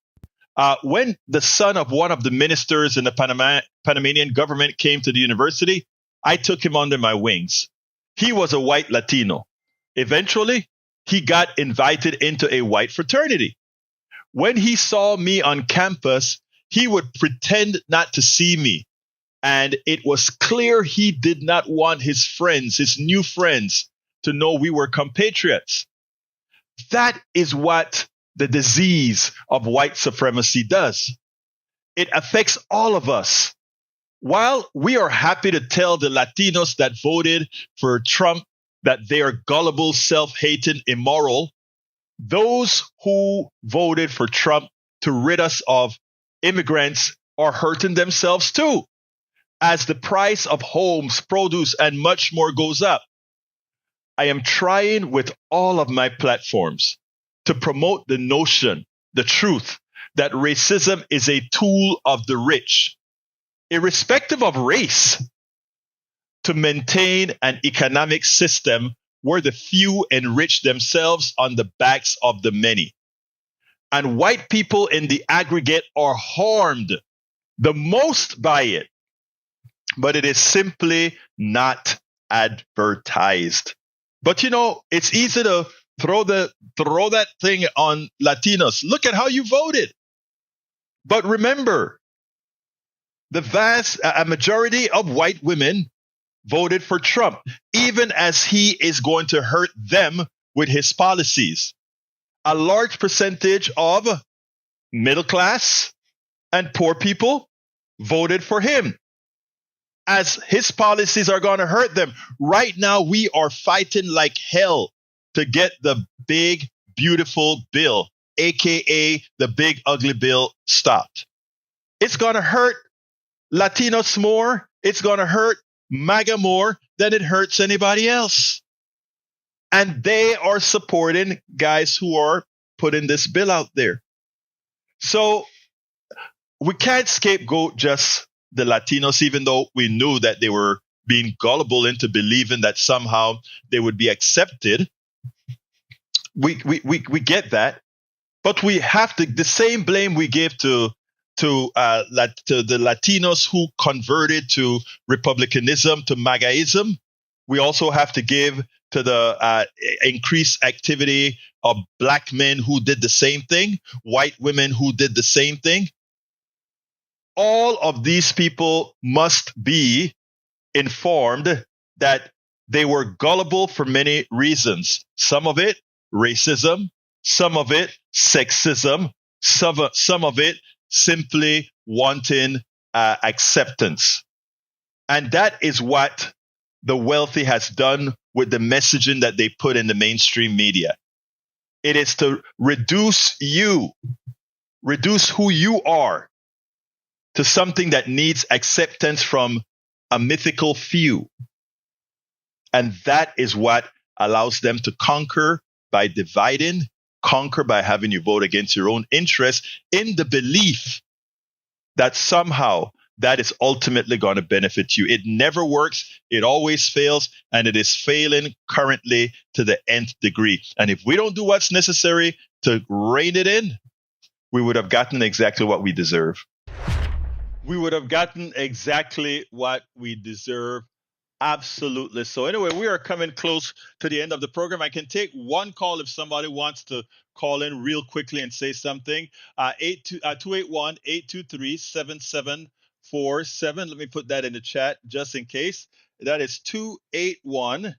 When the son of one of the ministers in the Panamanian government came to the university, I took him under my wings. He was a white Latino. Eventually, he got invited into a white fraternity. When he saw me on campus, he would pretend not to see me. And it was clear he did not want his friends, his new friends, to know we were compatriots. That is what the disease of white supremacy does. It affects all of us. While we are happy to tell the Latinos that voted for Trump that they are gullible, self-hating, immoral, those who voted for Trump to rid us of immigrants are hurting themselves too, as the price of homes, produce, and much more goes up. I am trying with all of my platforms to promote the notion, the truth, that racism is a tool of the rich, irrespective of race, to maintain an economic system where the few enrich themselves on the backs of the many. And white people in the aggregate are harmed the most by it, but it is simply not advertised. But it's easy to throw that thing on Latinos. Look at how you voted. But remember, the vast a majority of white women voted for Trump, even as he is going to hurt them with his policies. A large percentage of middle class and poor people voted for him, as his policies are going to hurt them. Right now, we are fighting like hell to get the big, beautiful bill, aka the big, ugly bill, stopped. It's going to hurt Latinos more. It's going to hurt MAGA more than it hurts anybody else. And they are supporting guys who are putting this bill out there. So we can't scapegoat just the Latinos, even though we knew that they were being gullible into believing that somehow they would be accepted. We get that, but we have to, the same blame we gave to the Latinos who converted to Republicanism, to MAGAism, we also have to give to the increased activity of black men who did the same thing, white women who did the same thing. All of these people must be informed that they were gullible for many reasons. Some of it, racism. Some of it, sexism. Some of it, simply wanting acceptance. And that is what the wealthy has done with the messaging that they put in the mainstream media. It is to reduce who you are, to something that needs acceptance from a mythical few. And that is what allows them to conquer by dividing, conquer by having you vote against your own interests, in the belief that somehow that is ultimately going to benefit you. It never works. It always fails. And it is failing currently to the nth degree. And if we don't do what's necessary to rein it in, we would have gotten exactly what we deserve. We would have gotten exactly what we deserve. Absolutely. So anyway, we are coming close to the end of the program. I can take one call if somebody wants to call in real quickly and say something. 281-823-7747. Let me put that in the chat just in case. That is 281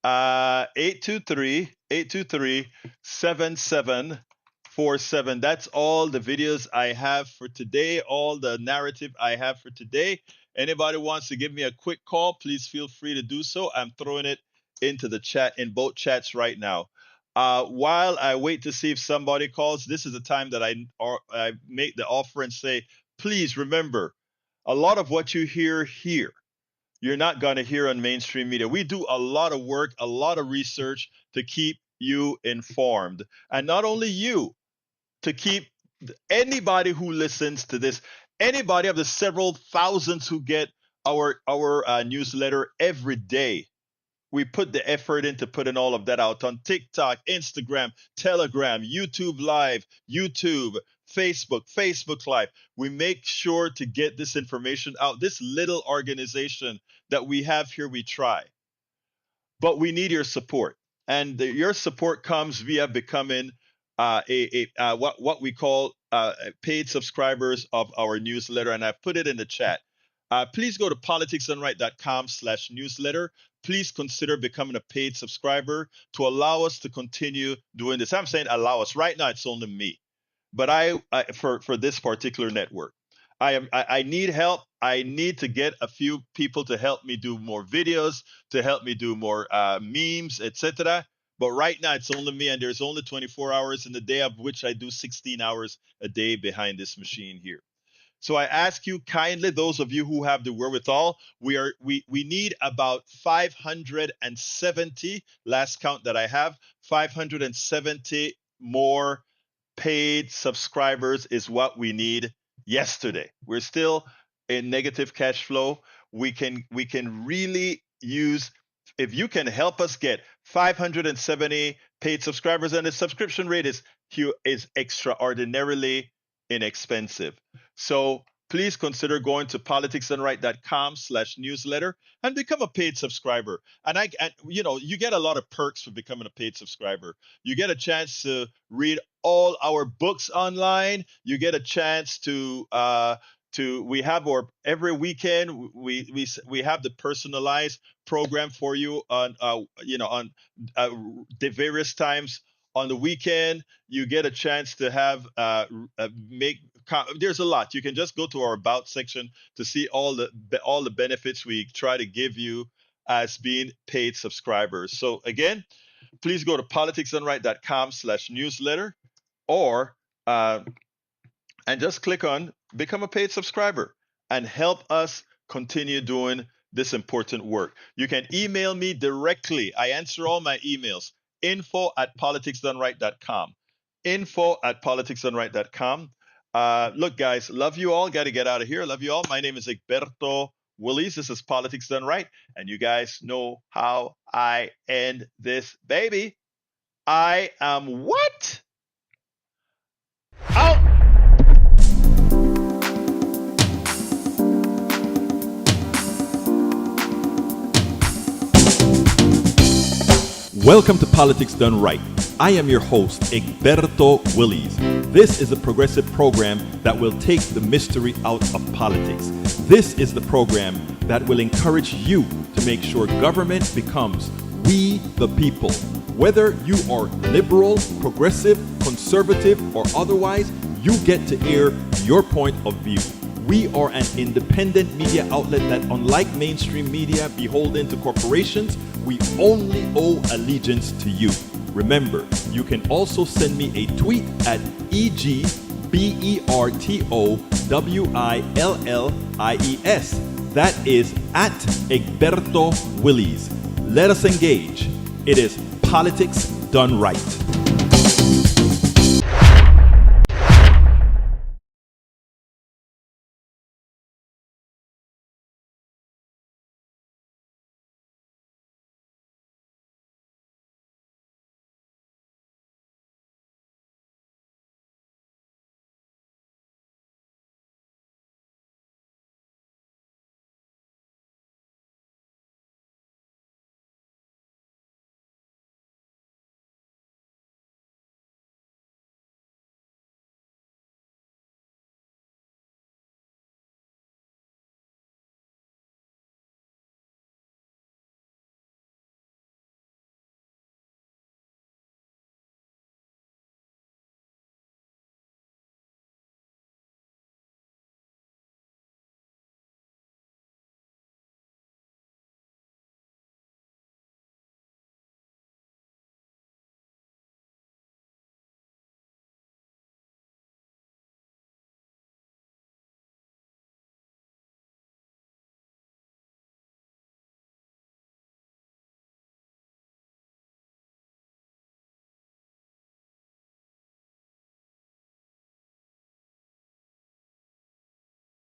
823-7747. That's all the videos I have for today, all the narrative I have for today. Anybody wants to give me a quick call, please feel free to do so. I'm throwing it into the chat, in both chats right now. While I wait to see if somebody calls, this is the time that I make the offer and say, please remember, a lot of what you hear here, you're not going to hear on mainstream media. We do a lot of work, a lot of research to keep you informed. And not only you, to keep anybody who listens to this, anybody of the several thousands who get our newsletter every day. We put the effort into putting all of that out on TikTok, Instagram, Telegram, YouTube Live, YouTube, Facebook Live. We make sure to get this information out. This little organization that we have here, we try. But we need your support. And your support comes via becoming what we call paid subscribers of our newsletter. And I've put it in the chat. Please go to politicsdoneright.com/newsletter. Please consider becoming a paid subscriber to allow us to continue doing this. I'm saying allow us. Right now, it's only me. But for this particular network, I need help. I need to get a few people to help me do more videos, to help me do more memes, etc. But right now, it's only me, and there's only 24 hours in the day, of which I do 16 hours a day behind this machine here. So I ask you kindly, those of you who have the wherewithal, we need about 570, last count that I have, 570 more paid subscribers is what we need yesterday. We're still in negative cash flow. We can really use, if you can help us get 570 paid subscribers, and the subscription rate is extraordinarily inexpensive. So please consider going to politicsdoneright.com/newsletter and become a paid subscriber. And you get a lot of perks for becoming a paid subscriber. You get a chance to read all our books online. You get a chance to we have every weekend we have the personalized program for you on the various times. On the weekend, you get a chance to have there's a lot. You can just go to our About section to see all the benefits we try to give you as being paid subscribers. So again, please go to politicsdoneright.com/newsletter or and just click on become a paid subscriber and help us continue doing this important work. You can email me directly. I answer all my emails. info@politicsdoneright.com. info@politicsdoneright.com. Look, guys, love you all. Got to get out of here. Love you all. My name is Egberto Willies. This is Politics Done Right. And you guys know how I end this baby. I am what? Out. Welcome to Politics Done Right. I am your host, Egberto Willies. This is a progressive program that will take the mystery out of politics. This is the program that will encourage you to make sure government becomes we the people. Whether you are liberal, progressive, conservative, or otherwise, you get to air your point of view. We are an independent media outlet that, unlike mainstream media beholden to corporations, we only owe allegiance to you. Remember, you can also send me a tweet at EGBERTOWILLIES. That is at Egberto Willies. Let us engage. It is Politics Done Right.